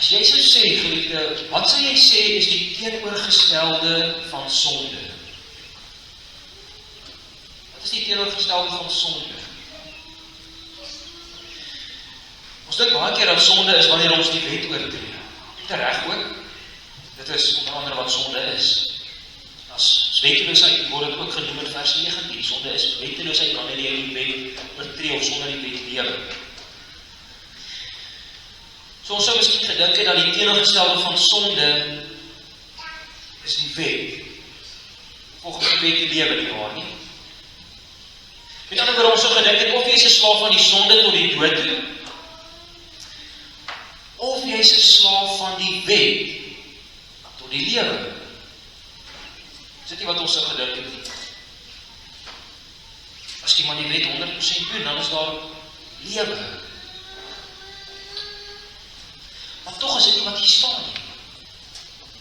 [SPEAKER 1] As jy sou sê, geliefde, wat sou jy sê is die teenoorgestelde van sonde? Wat is die teenoorgestelde van sonde? Ons dink baie keer dat sonde is wanneer ons die wet oortree. Tereg ook. Dit is onder andere wat sonde is. As wetteloosheid word dit ook genoem in vers 19. Sonde is wetteloosheid wanneer jy die wet oortree of sonder die wet lewe. So ons sou miskien gedink het dat die teenoorgestelde van sonde is die wet. Volgens die wet die lewe nie waar nie. Met ander woorde, ons sou gedink het of jy is 'n slaaf van die sonde tot die dood toe, of jy is 'n slaaf van die wet tot die lewe. Is dit nie wat ons sou gedink het nie? As iemand die wet 100% doen, dan is daar lewe. Maar tog is dit nie wat hier staan nie.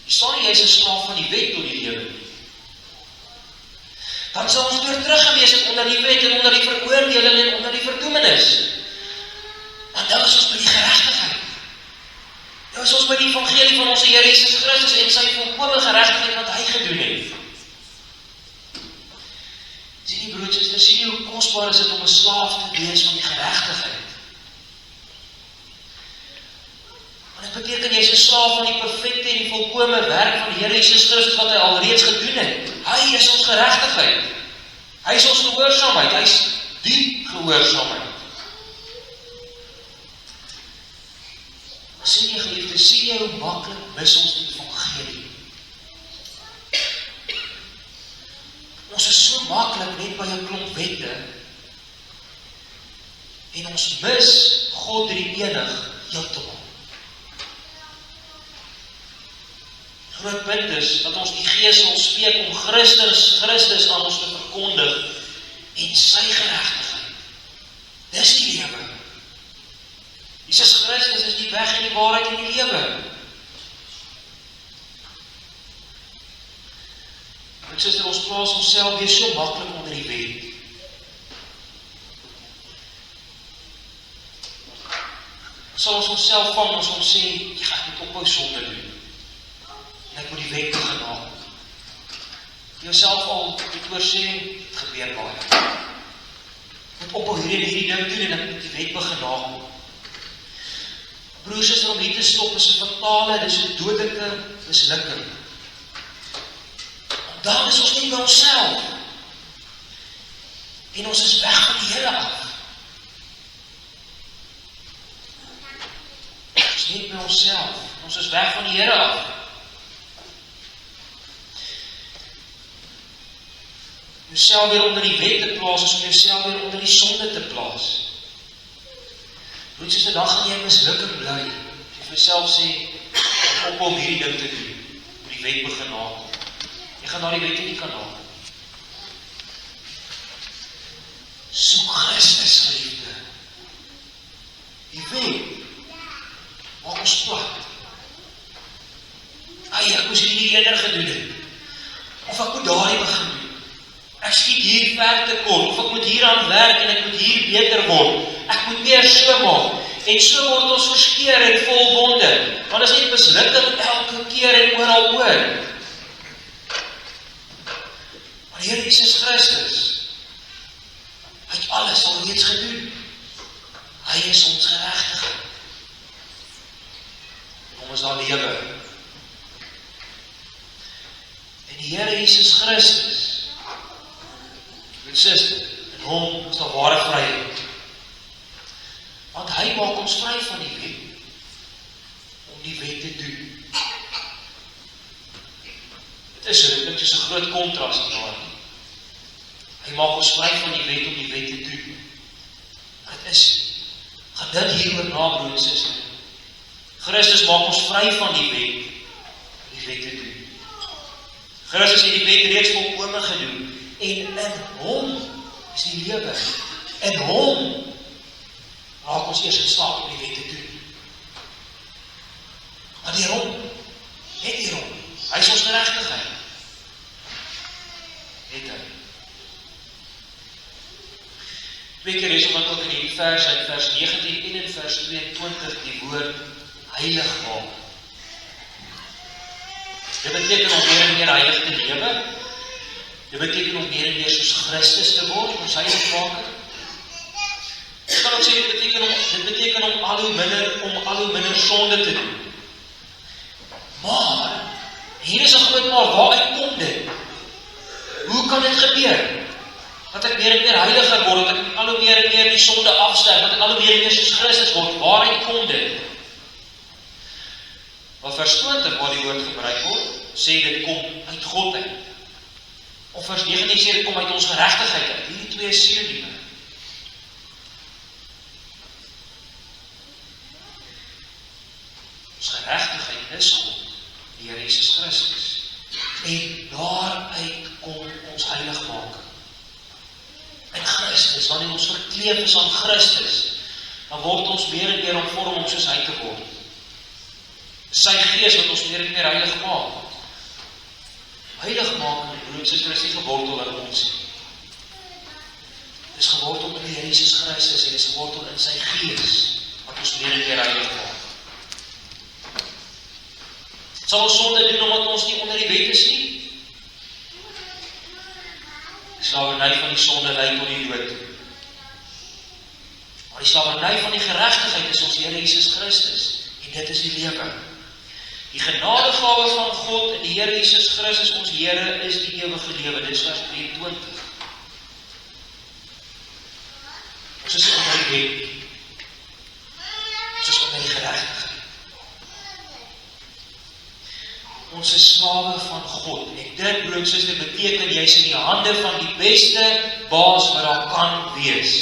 [SPEAKER 1] Hier staan nie, jy is 'n slaaf van die wet tot die lewe nie. Dan sal ons weer terug gewees het onder die wet en onder die veroordeling en onder die verdoemenis. Want nou is ons by die geregtigheid. Nou is ons by die evangelie van ons Here Jesus Christus en sy volkomme geregtigheid wat hy gedoen het. Sien die broers, sien jy hoe kosbaar is dit om 'n slaaf te wees van die geregtigheid? Want dit beteken jy is 'n slaaf van die perfekte en die volkomme werk van die Here Jesus Christus wat hy alreeds gedoen het. Hy is ons geregtigheid. Hy is ons gehoorsaamheid. Hy is die gehoorsaamheid. Maar sien jy geliefde, sien jy hoe maklik mis ons die evangelie? Ons is so maklik net by 'n klomp wette en ons mis God die enig heeltemal. Groot punt is dat ons die Gees wil spreek om Christus aan ons te verkondig en sy geregtigheid. Dis die lewe. Jesus Christus is die weg en die waarheid en die lewe. En suster, ons plaas onsself weer so maklik onder die wet. sal ons onsself vang as ons sê, ek moet ophou sonde doen. En ek moet die wet begin nakom. Jouself al dit oor sê, het gebeur baie. Moet ophou hierdie ding doen en ek moet die wet begin nakom. Broers, om hier te stop is 'n fatale, dis 'n dodelike mislukking. Dan is ons nie by onsself. En ons is weg van die Here af. Ons is nie by onsself. Ons is weg van die Here af. Jouself weer onder die wet te plaas, is om jouself weer onder die sonde te plaas. Broers, is 'n dag gaan jy mislukking bly. Jy vir jouself sê, ek ophou hierdie ding te doen, moet die wet begin nakom. Jy gaan daardie wet nie kan nakom. Soek Christus, geliefde. Die wet maak ons plat. Ek moes hierdie eerder gedoen het. Of ek moet daardie begin doen. Ek skiet hier ver te kort, of ek moet hier aan werk en ek moet hier beter word. Ek moet meer so maak. En so word ons verskeer en vol wonde. Want as net mislukking elke keer en oral oor. Maar Here Jesus Christus, hy het alles al reeds gedoen. Hy is ons geregtigheid. Om ons daar lewe. En die Here Jesus Christus, my suster, in hom is daar ware vryheid. Want hy maak ons vry van die wet, om die wet te doen. Dit is een groot kontrast daar. Hy maak ons vry van die wet om die wet te doen. Dit is nie. Gaan dit hieroor na, broer en suster. Christus maak ons vry van die wet om die wet te doen. Christus het die wet reeds volkome gedoen. En in hom is die lewe. In hom raak ons eers in staat om die wet te doen. Maar die hom, net die hom, hy is ons geregtigheid. Het hy. Twee keer is omdat ook in die vers, uit vers 19 en in vers 22, die woord heilig maak. Dit beteken om meer en meer heilig te lewe. Dit beteken om meer en meer soos Christus te word, ons heilig maak. Ek kan ook sê, dit beteken om al hoe minder sonde te doen. Maar, hier is 'n groot maar, waaruit kom dit? Hoe kan dit gebeur? Dat ek meer en meer heiliger word, dat ek al hoe meer en meer die sonde afsterf, dat ek al hoe meer en meer soos Christus word, waaruit kom dit? Wat vers 20 waar die woord gebruik word, sê dit kom uit God uit. Of vers 19 sê dit kom uit ons geregtigheid uit. Hierdie twee is sinonieme. Ons geregtigheid is God, die Here Jesus Christus. En daaruit kom ons heiligmaking. In Christus, wanneer ons verkleef is aan Christus, dan word ons meer en meer omvorm om soos hy te word. Sy gees wat ons meer en meer heilig maak. Heiligmaking, broer en suster, is nie gewortel in ons nie. Dit is gewortel in die Here Jesus Christus en dit is gewortel in sy gees wat ons meer en meer heilig maak. Sal ons sonde doen omdat ons nie onder die wet is nie? Die slaverny van die sonde lei tot die dood. Maar die slaverny van die geregtigheid is ons Here Jesus Christus en dit is die lewe. Die genadegawe van God en die Here Jesus Christus, ons Here, is die ewige lewe. Dit is vers 23. Ons is onder die wet. Ons is onder die geregtigheid. Ons is slawe van God. En dit, broer en suster, beteken jy is in die hande van die beste baas wat daar kan wees.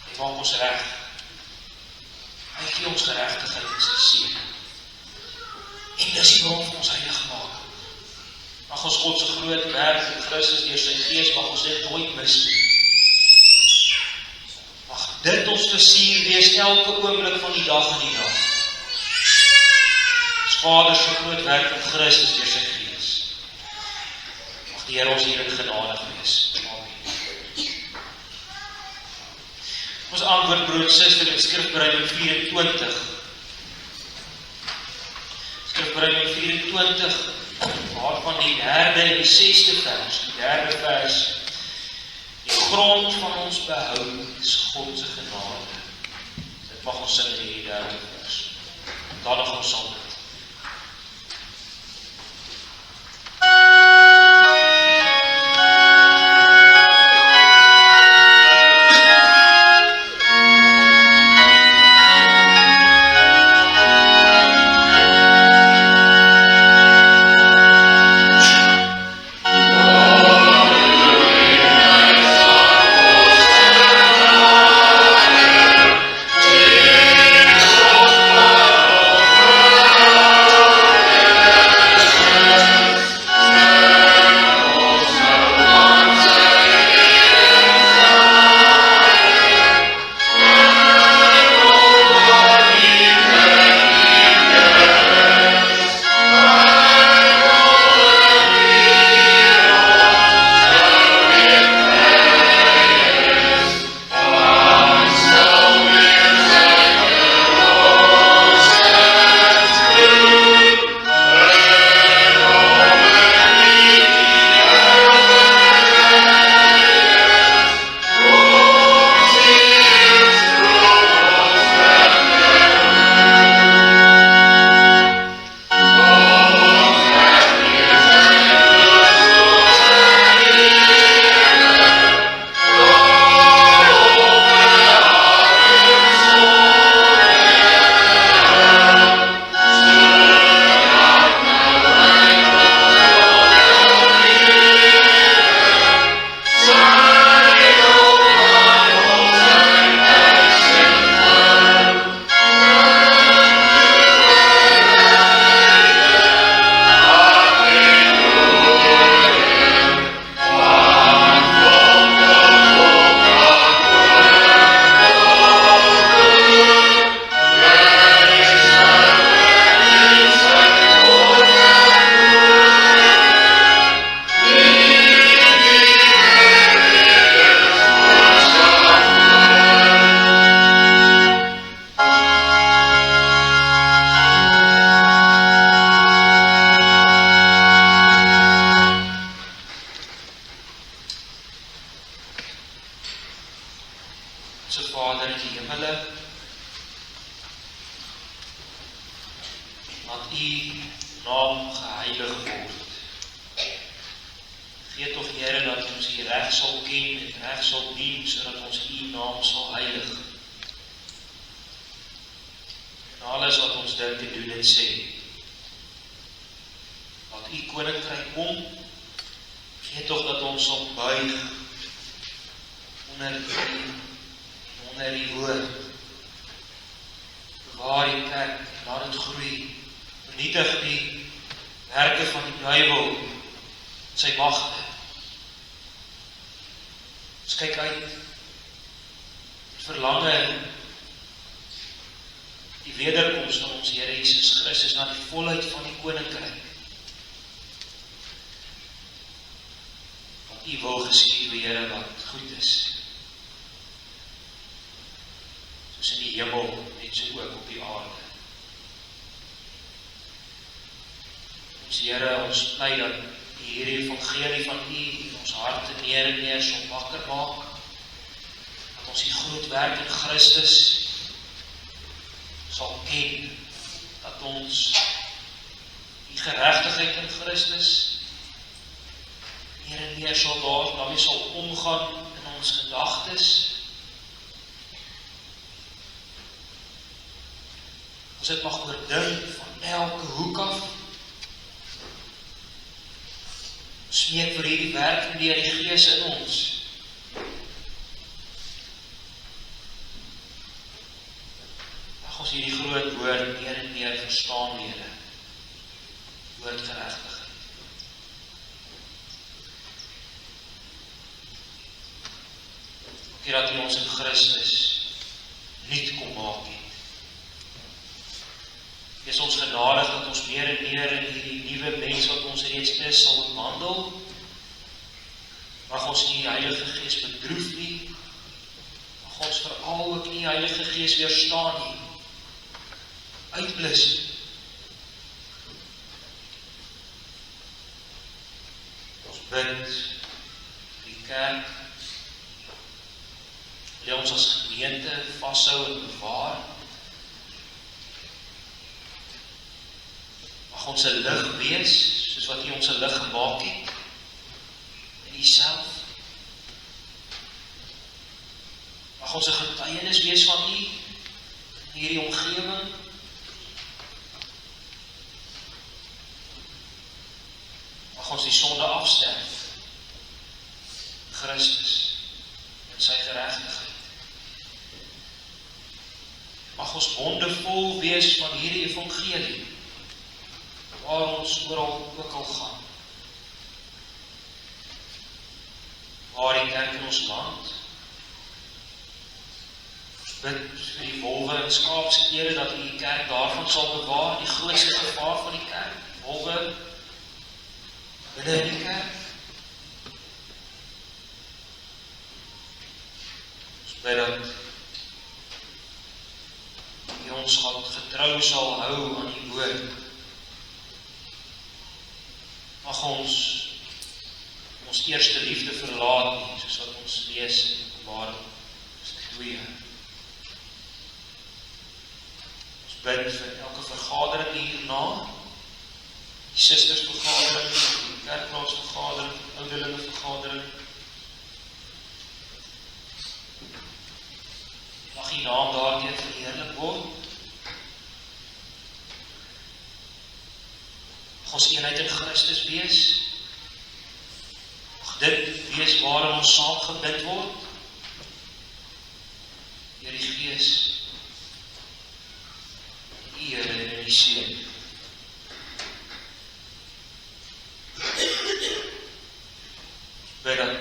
[SPEAKER 1] Hy maak ons reg. Hy gee ons geregtigheid in sy seun. En dis die bron van ons heilig maak. Mag ons God se groot werk in Christus deur sy gees, mag ons dit nooit mis nie. Mag dit ons plesier wees elke oomblik van die dag en die nag. Vader se groot werk in Christus deur sy gees. Mag die Here ons hierin genadig wees. Amen. Ons antwoord broer en suster in Skrifbereiding 24. Skrifbereiding 24, waarvan die 3de en die 6de vers, die 3de vers, die grond van ons behoud is God se genade. Dit mag ons sing in die 3de vers. Daarna gaan ons saam bid. Onse Vader in die hemele, laat U naam geheilig word. Gee tog Here dat ons U reg sal ken en reg sal dien, sodat ons U naam sal heilig. En alles wat ons dink en doen en sê, laat U koninkryk kom. Gee tog dat ons sal buig onder die woord. Bewaar die kerk, laat het groei. Vernietig die werke van die duiwel, sy magte. Ons kyk uit, verlange die wederkoms van ons Here Jesus Christus na die volheid van die koninkryk. Want U wil geskied, o Here, wat goed is. Soos in die hemel, net so ook op die aarde. Ons Here, ons bly dat hierdie evangelie van U in ons harte meer en meer sal wakker maak, dat ons die groot werk in Christus sal ken, dat ons die geregtigheid in Christus meer en meer sal daarmee sal omgaan in ons gedagtes. Ons het mag oordink van elke hoek af. Ons smeek vir hierdie werk deur die Gees in ons. Mag ons hierdie groot woord meer en meer verstaan, Here. Woord geregtigheid. Dankie dat U ons in Christus nuut kom maak het. Wees ons genadig dat ons meer en meer in die nuwe mens wat ons reeds is sal wandel. Mag ons nie die Heilige Gees bedroef nie. Mag mag ons veral ook nie Heilige Gees weerstaan nie. Uitblus. Ons bid die kerk, wil ons as gemeente vashou en bewaar. Mag ons 'n lig wees, soos wat U ons 'n lig gemaak het, in U self. Mag ons 'n getuienis wees van U, in hierdie omgewing. Mag ons die sonde afsterf, Christus, en sy geregtigheid. Mag ons wondevol wees van hierdie evangelie, waar ons oral ook al gaan. Waar die kerk in ons land, ons bid vir die wolwe en skaapskere, dat U die kerk daarvan sal bewaar, die grootste gevaar van die kerk, wolwe binne in die kerk. Ons bid dat U ons getrou sal hou aan die woord. Mag ons eerste liefde verlaat nie, soos wat ons lees in Openbaring 2. Ons bid vir elke vergadering hierna, die sistersvergadering, die kerkraadsvergadering, die ouderlingevergadering. Mag U naam daardeur verheerlik word. Mag ons eenheid in Christus wees. Mag dit wees waarin ons saam gebid word. Deur die Gees, die Here en die Seun. Bid dat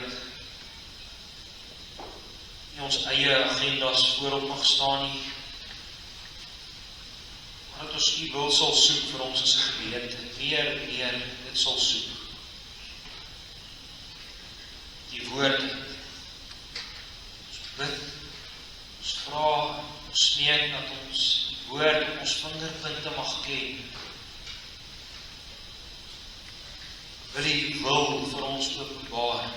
[SPEAKER 1] nie ons eie agendas voorop mag staan nie, maar dat ons U wil sal soek vir ons as 'n gemeente, meer dit sal soek. Die woord, ons bid, ons vra, ons smeek dat ons die woord op ons vingerpunte mag ken. Wil U wil vir ons openbaar,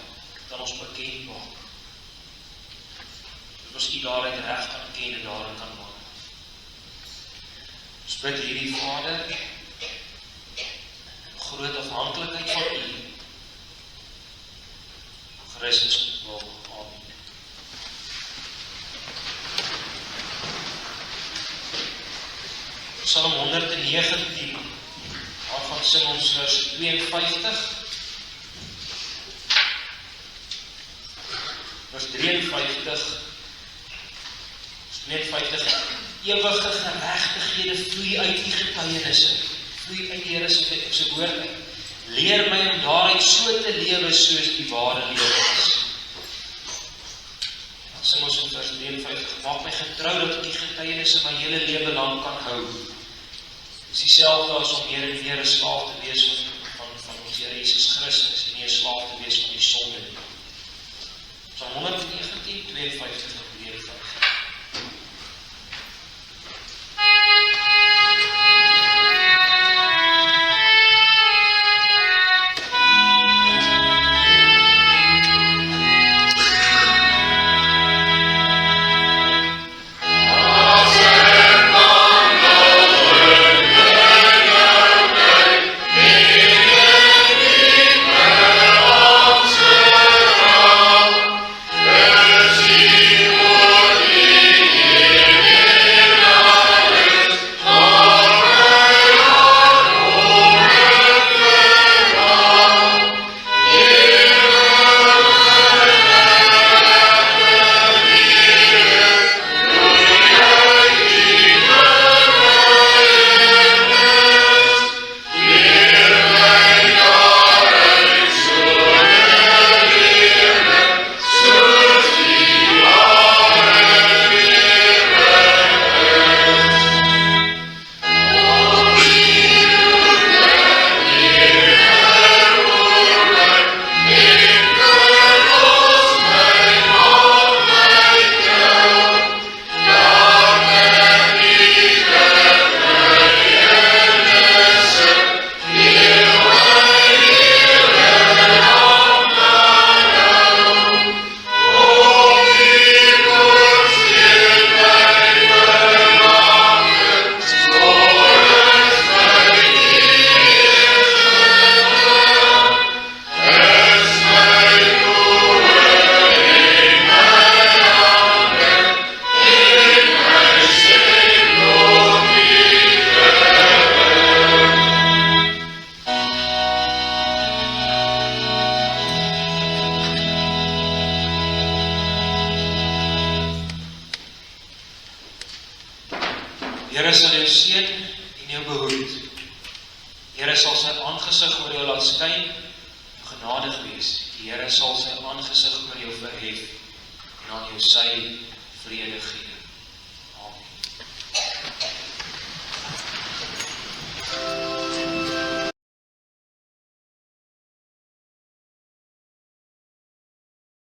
[SPEAKER 1] dat ons bekend maak. Dat ons U daaruit reg kan ken en daarin kan maak. Ons bid hierdie Vader, groot afhanklikheid van U, Christus wil. Amen. Psalm 119, waarvan sing ons vers 52, vers 53, vers 52, ewige geregtighede vloei uit U getuienisse, vloei uit die Here se woord uit. Leer my om daaruit so te lewe soos die ware lewe is. Dan sing ons in vers 53, maak my getrou dat ek die getuienisse my hele lewe lang kan hou. Dit is dieselfde as om meer en meer 'n slaaf te wees van ons Here Jesus Christus, en nie 'n slaaf te wees van die sonde nie. Psalm 119, 52 en 53.
[SPEAKER 2] See you.
[SPEAKER 1] Here sal jou seën en jou behoed. Here sal sy aangesig oor jou laat skyn en genadig wees. Die Here sal sy aangesig oor jou verhef en aan jou sy vrede gee.